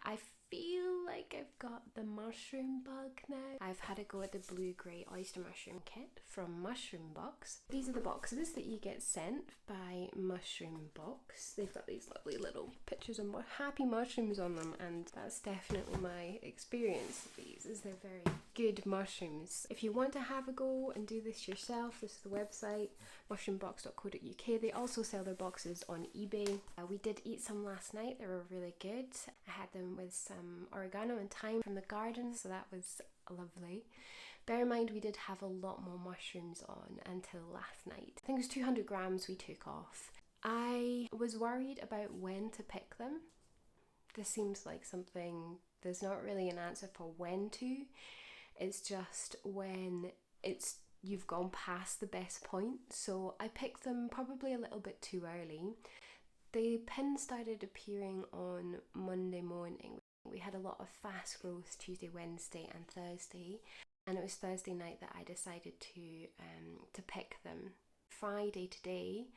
I feel like I've got the mushroom bug now. I've had a go at the blue grey oyster mushroom kit from Mushroom Box. These are the boxes that you get sent by Mushroom Box. They've got these lovely little pictures of happy mushrooms on them, and that's definitely my experience of these, is they're very good mushrooms. If you want to have a go and do this yourself, this is the website, mushroombox.co.uk. They also sell their boxes on eBay. We did eat some last night. They were really good. I had them with some oregano and thyme from the garden, so that was lovely. Bear in mind we did have a lot more mushrooms on until last night. I think it was 200 grams we took off. I was worried about when to pick them. This seems like something, there's not really an answer for when to. It's just when you've gone past the best point. So I picked them probably a little bit too early. The pins started appearing on Monday morning. We had a lot of fast growth Tuesday, Wednesday and Thursday, and it was Thursday night that I decided to pick them. Friday today,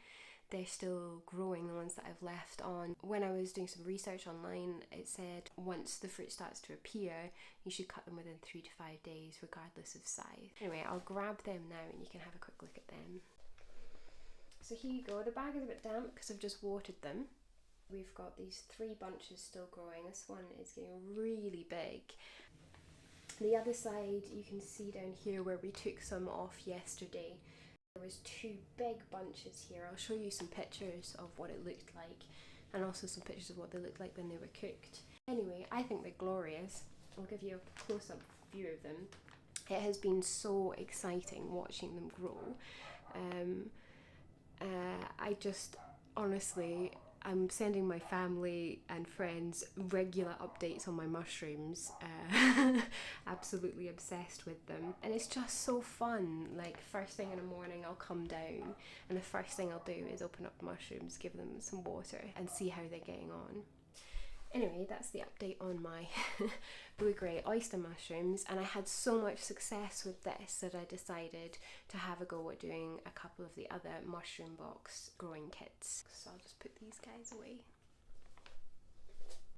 they're still growing, the ones that I've left on. When I was doing some research online, it said once the fruit starts to appear, you should cut them within 3 to 5 days, regardless of size. Anyway, I'll grab them now and you can have a quick look at them. So here you go. The bag is a bit damp because I've just watered them. We've got these 3 bunches still growing. This one is getting really big. The other side, you can see down here where we took some off yesterday. There was 2 big bunches here. I'll show you some pictures of what it looked like, and also some pictures of what they looked like when they were cooked. Anyway, I think they're glorious. I'll give you a close-up view of them. It has been so exciting watching them grow. I just, honestly, I'm sending my family and friends regular updates on my mushrooms. Absolutely obsessed with them. And it's just so fun. Like, first thing in the morning I'll come down and the first thing I'll do is open up the mushrooms, give them some water and see how they're getting on. Anyway, that's the update on my blue grey oyster mushrooms, and I had so much success with this that I decided to have a go at doing a couple of the other Mushroom Box growing kits. So I'll just put these guys away.